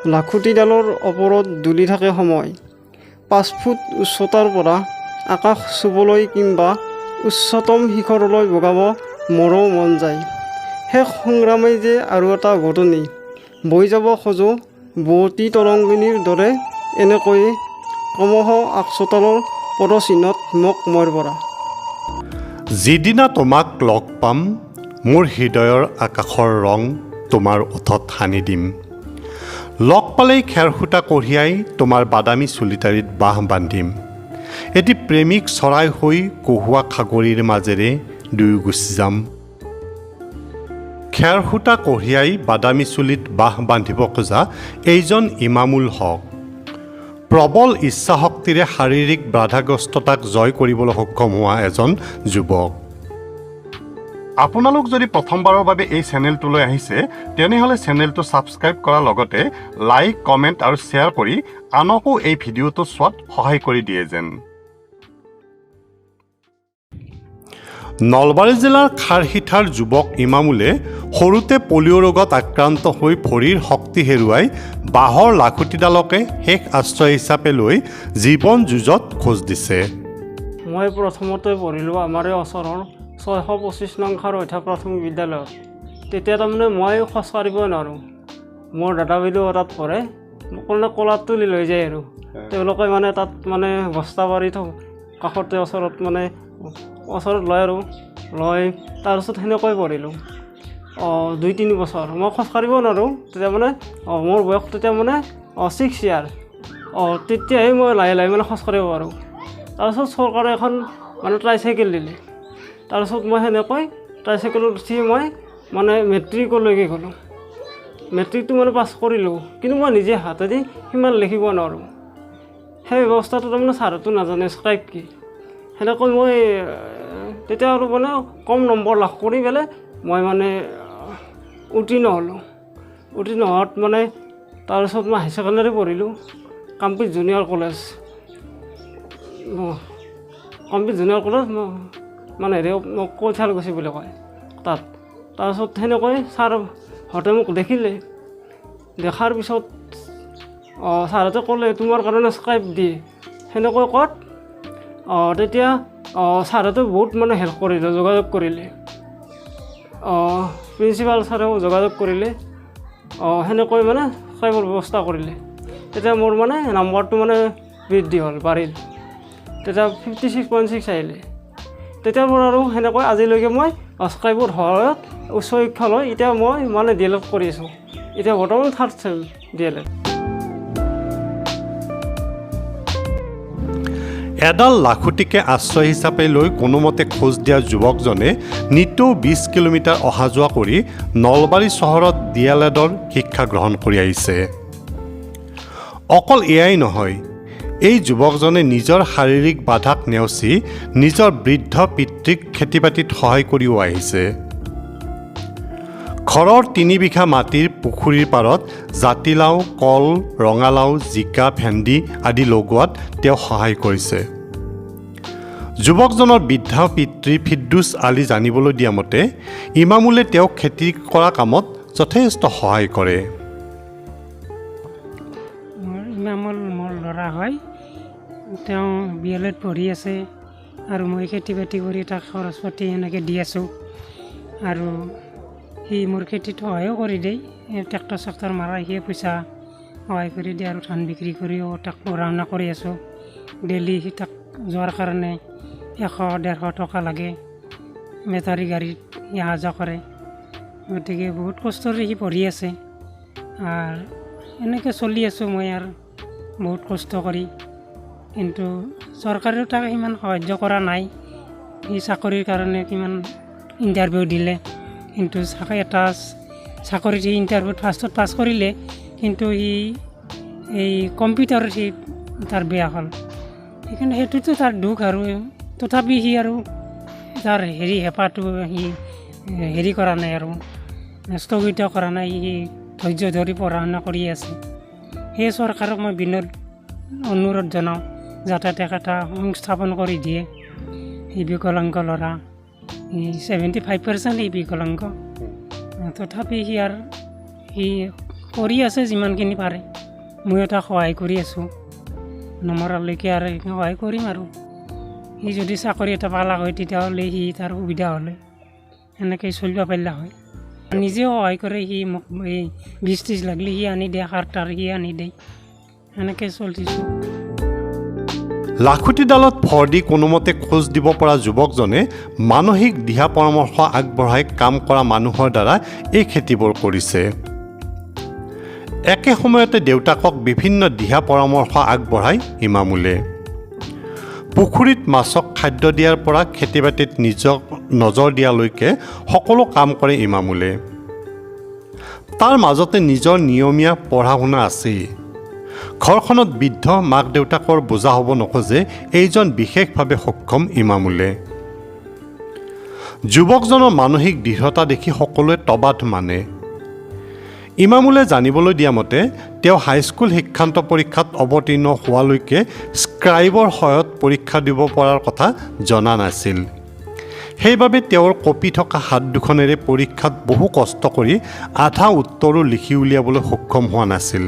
লাখুটিডালৰ ওপৰত দুলি থাকে সময়। 5 ফুট উচ্চতাৰ পৰা আকাশ চুবলৈ কিংবা উচ্চতম শিখৰলৈ বগাব মোৰো মন যায়। শেষ সংগ্ৰামেই যে আৰু এটা ঘটনি। বৈ যাব খোজো বুৱতী তৰংগিনীৰ দৰে এনেকৈয়ে ক্ৰমশ আগচোতালৰ পদচিহ্নত মোক মোৰ পৰা। যিদিনা তোমাক লগ পাম মোৰ হৃদয়ৰ আকাশৰ ৰং তোমাৰ ওঠত সানি দিম। লগ পালেই খেৰসূতা কঢ়িয়াই তোমাৰ বাদামী চুলিতাৰিত বাহ বান্ধিম। এটি প্ৰেমিক চৰাই হৈ কহুৱা খাগৰিৰ মাজেৰে দুয়ো গুচি যাম। খেৰসূতা কঢ়িয়াই বাদামী চুলিত বাহ বান্ধিব খোজা এইজন ইমামুল হক প্ৰবল ইচ্ছাশক্তিৰে শাৰীৰিক বাধাগ্ৰস্ততাক জয় কৰিবলৈ সক্ষম হোৱা এজন যুৱক। আপোনালোক যদি প্ৰথমবাৰৰ বাবে এই চেনেলটোলৈ আহিছে তেনেহ'লে চেনেলটো ছাবস্ক্ৰাইব কৰাৰ লগতে লাইক, কমেণ্ট আৰু শ্বেয়াৰ কৰি আনকো এই ভিডিঅ'টো চোৱাত সহায় কৰি দিয়ে যেন। নলবাৰী জিলাৰ খাৰহিঠাৰ যুৱক ইমামুলে সৰুতে পলিঅ' ৰোগত আক্ৰান্ত হৈ ভৰিৰ শক্তি হেৰুৱাই বাঁহৰ লাখুটিডালকে শেষ আশ্ৰয় হিচাপে লৈ জীৱন যুঁজত খোজ দিছে। মই প্ৰথমতে পঢ়িলোঁ আমাৰ ওচৰৰ 625 নং খাৰহিঠা প্ৰাথমিক বিদ্যালয়ত। তেতিয়া তাৰমানে মই খোজ কাঢ়িব নোৱাৰোঁ। মোৰ দাদা বাইদেউ তাত পঢ়ে, মোক কোলাত তুলি লৈ যায় আৰু তেওঁলোকে মানে তাত মানে বস্তা পাৰি থওঁ কাষতে ওচৰত মানে ওচৰত লয় আৰু লৈ তাৰপিছত সেনেকৈ পঢ়িলোঁ 2-3 বছৰ। মই খোজ কাঢ়িব নোৱাৰোঁ তেতিয়া মানে মোৰ বয়স তেতিয়া মানে 6 ইয়াৰ। তেতিয়াহে মই লাহে লাহে মানে খোজ কাঢ়িব পাৰোঁ। তাৰপিছত চৰকাৰে এখন মানে ট্ৰাইচাইকেল দিলে। তাৰপিছত মই সেনেকৈ ট্ৰাইচাইকেলত উঠি মই মানে মেট্ৰিকলৈকে গ'লোঁ। মেট্ৰিকটো মানে পাছ কৰিলোঁ, কিন্তু মই নিজে হাতেদি সিমান লিখিব নোৱাৰোঁ। সেই ব্যৱস্থাটো তাৰমানে ছাৰটো নাজানে স্ক্ৰাইব কি। সেনেকৈ মই তেতিয়া আৰু মানে কম নম্বৰ লাভ কৰি পেলাই মই মানে উত্তীৰ্ণ হ'লোঁ। উত্তীৰ্ণ হোৱাত মানে তাৰপিছত মই হাই ছেকেণ্ডেৰী পঢ়িলোঁ কামপিত জুনিয়ৰ কলেজ। কামপিত জুনিয়ৰ কলেজ মানে মোক কৈঠালকুছি বুলি কয় তাত। তাৰপিছত সেনেকৈ ছাৰহঁতে মোক দেখিলে। দেখাৰ পিছত ছাৰহঁতে ক'লে তোমাৰ কাৰণে স্ক্ৰাইব দিয়ে। সেনেকৈ ক'ত তেতিয়া ছাৰহঁতে বহুত মানে হেল্প কৰিলে, যোগাযোগ কৰিলে। প্ৰিন্সিপাল ছাৰেও যোগাযোগ কৰিলে। সেনেকৈ মানে স্ক্ৰাইবৰ ব্যৱস্থা কৰিলে। তেতিয়া মোৰ মানে নাম্বাৰটো মানে বৃদ্ধি হ'ল, বাঢ়িল। তেতিয়া 56.6 আহিলে। তেতিয়াৰ পৰা আৰু সেনেকৈ আজিলৈকে মই স্ক্ৰাইবৰ সহায়ত উচ্চ শিক্ষা লৈ এতিয়া মই মানে DL.Ed কৰি আছোঁ। এতিয়া বৰ্তমান 3rd ছেম DL.Ed। এডাল লাখুটিকে আশ্ৰয় হিচাপে লৈ কোনোমতে খোজ দিয়া যুৱকজনে নিতৌ 20 কিলোমিটাৰ অহা যোৱা কৰি নলবাৰী চহৰত DL.Edৰ শিক্ষা গ্ৰহণ কৰি আহিছে। অকল এয়াই নহয়, এই যুৱকজনে নিজৰ শাৰীৰিক বাধাক নেওচি নিজৰ বৃদ্ধ পিতৃক খেতি বাতিত সহায় কৰিও আহিছে। ঘৰৰ 3 বিঘা মাটিৰ পুখুৰীৰ পাৰত জাতিলাও, কল, ৰঙালাও, জিকা, ভেন্দি আদি লগোৱাত তেওঁ সহায় কৰিছে। যুৱকজনৰ বৃদ্ধ পিতৃ ফিদ্দুছ আলী জানিবলৈ দিয়া মতে ইমামুলে তেওঁক খেতি কৰা কামত যথেষ্ট সহায় কৰে। ইমামুল মোৰ ল'ৰা হয়। তেওঁ DL.Ed পঢ়ি আছে আৰু মই খেতি বাতি কৰি তাক খৰচ পাতি এনেকৈ দি আছোঁ। আৰু সি মোৰ খেতিত সহায়ো কৰি দিয়ে। ট্ৰেক্টৰ চেক্টৰ মাৰাই সিয়ে পইচা সহায় কৰি দিয়ে আৰু ধান বিক্ৰী কৰিও তাক পঢ়া শুনা কৰি আছোঁ। ডেইলি সি তাক যোৱাৰ কাৰণে 100-150 টকা লাগে। বেটাৰী গাড়ীত সি অহা যোৱা কৰে। গতিকে বহুত কষ্টৰে সি পঢ়ি আছে। আৰু এনেকৈ চলি আছোঁ মই আৰু বহুত কষ্ট কৰি। কিন্তু চৰকাৰেও তাক ইমান সাহায্য কৰা নাই। সি চাকৰিৰ কাৰণে কিমান ইণ্টাৰভিউ দিলে, কিন্তু এটা চাকৰিত সি ইণ্টাৰভিউত ফাৰ্ষ্টত পাছ কৰিলে, কিন্তু সি এই কম্পিউটাৰত সি তাৰ বেয়া হ'ল। সেইকাৰণে সেইটোতো তাৰ দুখ। আৰু তথাপি সি আৰু তাৰ হেঁপাহটো সি কৰা নাই আৰু স্থগিত কৰা নাই। সি ধৈৰ্য ধৰি পঢ়া শুনা কৰি আছে। সেই চৰকাৰক মই বিনত অনুৰোধ জনাওঁ যাতে তেওঁক এটা সংস্থাপন কৰি দিয়ে। এই বিকলাংগ ল'ৰা 75% এই বিকলাংগ। তথাপি সি কৰি আছে যিমানখিনি পাৰে। মই এটা সহায় কৰি আছোঁ, নমৰালৈকে আৰু সহায় কৰিম। আৰু সি যদি চাকৰি এটা পালা হয় তেতিয়াহ'লে সি তাৰ সুবিধা হ'লে এনেকৈ চলিব পাৰিলা হয়। নিজেও সহায় কৰে, সি মোক এই 20-30 লাগিলে সি আনি দিয়ে, সাৰ সি আনি দিয়ে, এনেকৈ চলিছোঁ। লাখুটিডালত ভৰ দি কোনোমতে খোজ দিব পৰা যুৱকজনে মানসিক দিহা পৰামৰ্শ আগবঢ়াই কাম কৰা মানুহৰ দ্বাৰা এই খেতিবোৰ কৰিছে। একে সময়তে দেউতাকক বিভিন্ন দিহা পৰামৰ্শ আগবঢ়াই ইমামুলে। পুখুৰীত মাছক খাদ্য দিয়াৰ পৰা খেতি বাতিত নিজক নজৰ দিয়ালৈকে সকলো কাম কৰে ইমামুলে। তাৰ মাজতে নিজৰ নিয়মীয়া পঢ়া শুনা আছেই। ঘৰখনত বৃদ্ধ মাক দেউতাকৰ বোজা হ'ব নোখোজে এইজন বিশেষভাৱে সক্ষম ইমামুলে। যুৱকজনৰ মানসিক দৃঢ়তা দেখি সকলোৱে তবাদ মানে। ইমামুলে জানিবলৈ দিয়া মতে তেওঁ হাইস্কুল শিক্ষান্ত পৰীক্ষাত অৱতীৰ্ণ হোৱালৈকে স্ক্ৰাইবৰ সহায়ত পৰীক্ষা দিব পৰাৰ কথা জনা নাছিল। সেইবাবে তেওঁৰ কঁপি থকা হাত দুখনেৰে পৰীক্ষাত বহু কষ্ট কৰি আধা উত্তৰো লিখি উলিয়াবলৈ সক্ষম হোৱা নাছিল।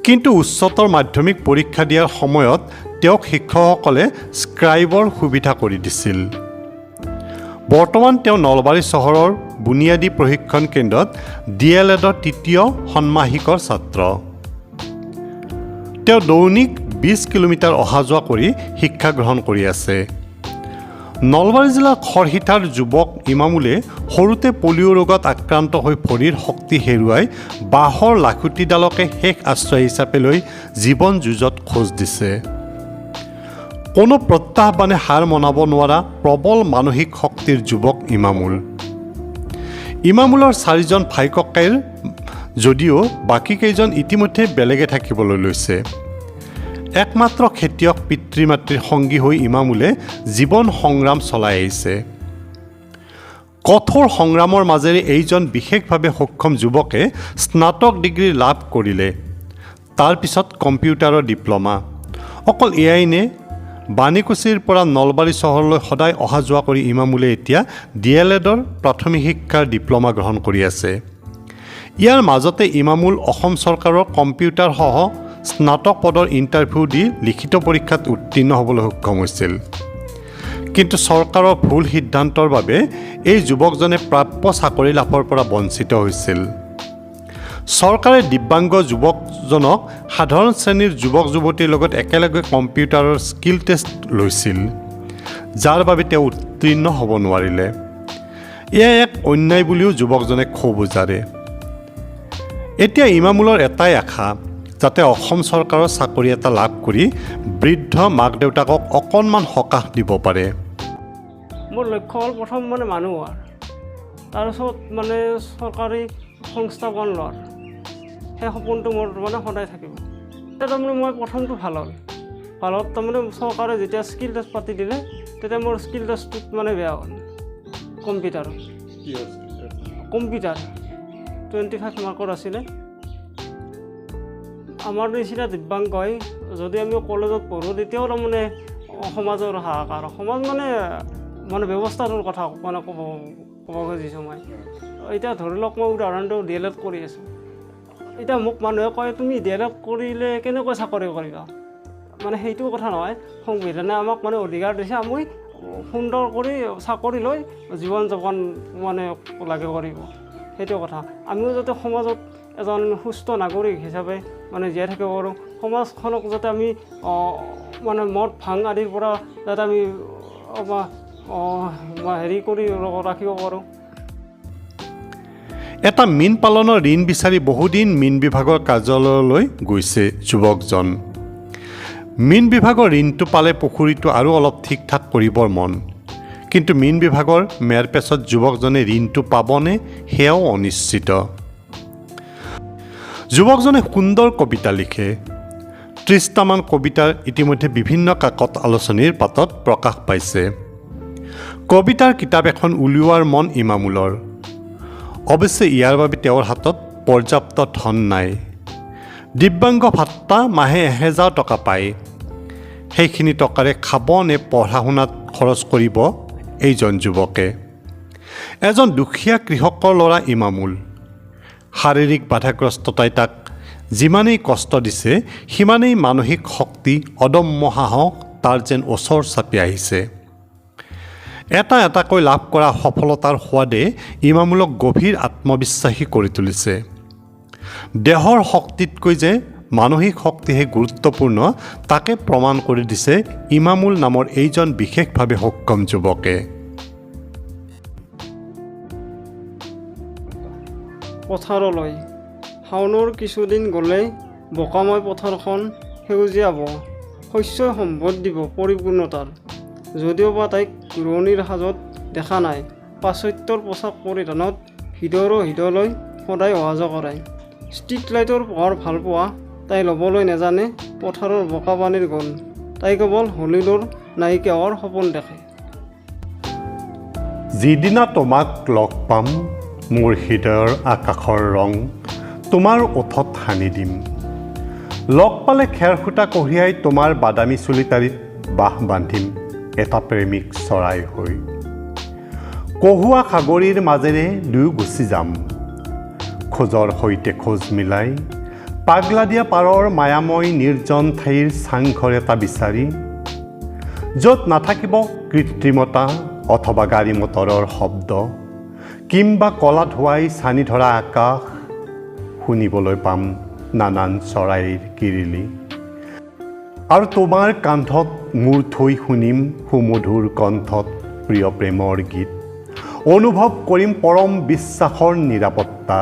কিন্তু উচ্চতৰ মাধ্যমিক পৰীক্ষা দিয়াৰ সময়ত তেওঁক শিক্ষকসকলে স্ক্ৰাইবৰ সুবিধা কৰি দিছিল। বৰ্তমান তেওঁ নলবাৰী চহৰৰ বুনিয়াদী প্ৰশিক্ষণ কেন্দ্ৰত DLEDৰ ৩য় ষাণ্মাসিকৰ ছাত্ৰ। তেওঁ দৈনিক 20 কিলোমিটাৰ অহা যোৱা কৰি শিক্ষা গ্ৰহণ কৰি আছে। নলবাৰী জিলাৰ খৰহিতাৰ যুৱক ইমামুলে সৰুতে পলিঅ' ৰোগত আক্ৰান্ত হৈ ভৰিৰ শক্তি হেৰুৱাই বাঁহৰ লাখুটিডালকে শেষ আশ্ৰয় হিচাপে লৈ জীৱন যুঁজত খোজ দিছে। কোনো প্ৰত্যাহ্বানে হাৰ মনাব নোৱাৰা প্ৰবল মানসিক শক্তিৰ যুৱক ইমামুলৰ 4জন ভাই ককাইৰ যদিও বাকীকেইজন ইতিমধ্যে বেলেগে থাকিবলৈ লৈছে। একমাত্ৰ খেতিয়ক পিতৃ মাতৃৰ সংগী হৈ ইমামুলে জীৱন সংগ্ৰাম চলাই আহিছে। কঠোৰ সংগ্ৰামৰ মাজেৰে এইজন বিশেষভাৱে সক্ষম যুৱকে স্নাতক ডিগ্ৰী লাভ কৰিলে। তাৰ পিছত কম্পিউটাৰৰ ডিপ্ল'মা। অকল এয়াই নে, বাণীকুছিৰ পৰা নলবাৰী চহৰলৈ সদায় অহা যোৱা কৰি ইমামুলে এতিয়া DLEDৰ প্ৰাথমিক শিক্ষাৰ ডিপ্ল'মা গ্ৰহণ কৰি আছে। ইয়াৰ মাজতে ইমামুল অসম চৰকাৰৰ কম্পিউটাৰসহ স্নাতক পদৰ ইণ্টাৰভিউ দি লিখিত পৰীক্ষাত উত্তীৰ্ণ হ'বলৈ সক্ষম হৈছিল। কিন্তু চৰকাৰৰ ভুল সিদ্ধান্তৰ বাবে এই যুৱকজনে প্ৰাপ্য চাকৰি লাভৰ পৰা বঞ্চিত হৈছিল। চৰকাৰে দিব্যাংগ যুৱকজনক সাধাৰণ শ্ৰেণীৰ যুৱক যুৱতীৰ লগত একেলগে কম্পিউটাৰৰ স্কিল টেষ্ট লৈছিল, যাৰ বাবে তেওঁ উত্তীৰ্ণ হ'ব নোৱাৰিলে। এয়া এক অন্যায় বুলিও যুৱকজনে ক্ষোভ উজাৰে। এতিয়া ইমামুলৰ এটাই আশা, যাতে অসম চৰকাৰৰ চাকৰি এটা লাভ কৰি বৃদ্ধ মাক দেউতাকক অকণমান সকাহ দিব পাৰে। মোৰ লক্ষ্য হ'ল প্ৰথম মানুহ হোৱাৰ, তাৰপিছত চৰকাৰী সংস্থাপন লোৱাৰ। সেই সপোনটো মোৰ সদায় থাকিব। এতিয়া মই প্ৰথমটো ভাল হ'ল চৰকাৰে যেতিয়া স্কিল টেষ্ট পাতি দিলে তেতিয়া মোৰ স্কিল টেষ্টটোত বেয়া হ'ল। কম্পিউটাৰ 25 মাৰ্কৰ আছিলে। আমাৰ নিচিনা দিব্যাংগই যদি আমি কলেজত পঢ়োঁ তেতিয়াও সমাজৰ হাহাকাৰ, সমাজ ব্যৱস্থাটোৰ কথা ক'ব খুজিছোঁ মই। এতিয়া ধৰি লওক মই উদাহৰণটো DLED কৰি আছোঁ। এতিয়া মোক মানুহে কয় তুমি DLED কৰিলে কেনেকৈ চাকৰি কৰিবা? সেইটো কথা নহয়, সংবিধানে আমাক অধিকাৰ দিছে আমি সুন্দৰ কৰি চাকৰি লৈ জীৱন যাপন লাগে কৰিব, সেইটো কথা। আমিও যাতে সমাজত এজন সুস্থ নাগৰিক হিচাপে জীয়াই থাকিব পাৰোঁ, সমাজখনক যাতে আমি মদ ভাং আদিৰ পৰা যাতে আমি কৰি ৰাখিব পাৰোঁ। এটা মীন পালনৰ ঋণ বিচাৰি বহুদিন মীন বিভাগৰ কাৰ্যালয়লৈ গৈছে যুৱকজন। মীন বিভাগৰ ঋণটো পালে পুখুৰীটো আৰু অলপ ঠিক ঠাক কৰিবৰ মন। কিন্তু মীন বিভাগৰ মেৰপেচত যুৱকজনে ঋণটো পাবনে সেয়াও অনিশ্চিত। যুৱকজনে সুন্দৰ কবিতা লিখে। 30টামান কবিতাৰ ইতিমধ্যে বিভিন্ন কাকত আলোচনীৰ পাতত প্ৰকাশ পাইছে। কবিতাৰ কিতাপ এখন উলিওৱাৰ মন ইমামুলৰ। অৱশ্যে ইয়াৰ বাবে তেওঁৰ হাতত পৰ্যাপ্ত ধন নাই। দিব্যাংগ ভাত্তা মাহে 1000 টকা পায়। সেইখিনি টকাৰে খাব নে পঢ়া শুনাত খৰচ কৰিব এইজন যুৱকে? এজন দুখীয়া কৃষকৰ ল'ৰা ইমামুল। শাৰীৰিক বাধাগ্ৰস্ততাই তাক যিমানেই কষ্ট দিছে সিমানেই মানসিক শক্তি অদম্য সাহস তাৰ যেন ওচৰ চাপি আহিছে। এটা এটাকৈ লাভ কৰা সফলতাৰ সোৱাদে ইমামুলক গভীৰ আত্মবিশ্বাসী কৰি তুলিছে। দেহৰ শক্তিতকৈ যে মানসিক শক্তিহে গুৰুত্বপূৰ্ণ তাকে প্ৰমাণ কৰি দিছে ইমামুল নামৰ এইজন বিশেষভাৱে সক্ষম যুৱকে। পথাৰলৈ শাওনৰ কিছুদিন গ'লেই বোকাময় পথাৰখন সেউজীয়া হ'ব, শস্যই সম্পদ দিব পৰিপূৰ্ণতাৰ। যদিওবা তাইক ৰোৱনীৰ সাজত দেখা নাই, পাশ্চাত্যৰ পোচাক পৰিধানত হৃদয়ৰ হৃদয়লৈ সদায় অহা যোৱা কৰে। ষ্ট্ৰীট লাইটৰ পোহৰ ভাল পোৱা তাই ল'বলৈ নাজানে পথাৰৰ বোকা পানীৰ গোন্ধ। তাই কেৱল হলিউডৰ নায়িকা হোৱাৰ সপোন দেখে। যিদিনা তোমাক লগ পাম মোৰ হৃদয়ৰ আকাশৰ ৰং তোমাৰ ওঠত সানি দিম। লগ পালে খেৰসূতা কঢ়িয়াই তোমাৰ বাদামী চুলিতাৰিত বাহ বান্ধিম এটা প্ৰেমিক চৰাই হৈ। কহুৱা সাগৰীৰ মাজেৰে দুয়ো গুচি যাম, খোজৰ সৈতে খোজ মিলাই পাগলা দিয়া পাৰৰ মায়াময় নিৰ্জন ঠাইৰ চাংঘৰ এটা বিচাৰি, য'ত নাথাকিব কৃত্ৰিমতা অথবা গাড়ী মটৰৰ শব্দ, কিম্বা কলা ধোৱাই চানি ধৰা আকাশ, শুনিবলৈ পাম নানান চৰাইৰ কিৰিলি। আৰু তোমাৰ কান্ধত মূৰ থৈ শুনিম সুমধুৰ কণ্ঠত প্ৰিয় প্ৰেমৰ গীত। অনুভৱ কৰিম পৰম বিশ্বাসৰ নিৰাপত্তা।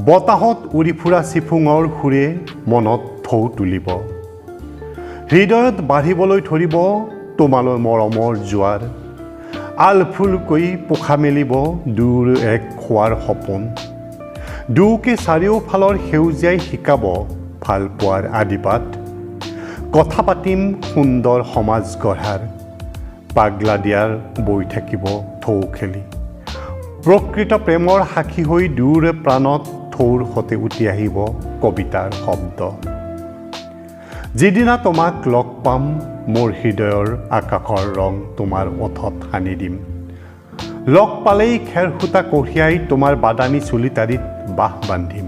বতাহত উৰি ফুৰা চিফুঙৰ সুৰে মনত ঢৌ তুলিব। হৃদয়ত বাঢ়িবলৈ ধৰিব তোমালৈ মৰমৰ জোৱাৰ। আলফুলকৈ পোখা মেলিব দূৰ এক খোৱাৰ সপোন। দুয়োকে চাৰিওফালৰ সেউজীয়াই শিকাব ভাল পোৱাৰ আদিপাত। কথা পাতিম সুন্দৰ সমাজ গঢ়াৰ, পাগলা দিয়াৰ বৈ থাকিব ঢৌ খেলি। প্ৰকৃত প্ৰেমৰ সাক্ষী হৈ দুয়োৰে প্ৰাণত ঢৌৰ সতে উটি আহিব কবিতাৰ শব্দ। যিদিনা তোমাক লগ পাম মোৰ হৃদয়ৰ আকাশৰ ৰং তোমাৰ ওঠত সানি দিম। লগ পালেই খেৰসূতা কঢ়িয়াই তোমাৰ বাদামী চুলিতাৰিত বাহ বান্ধিম।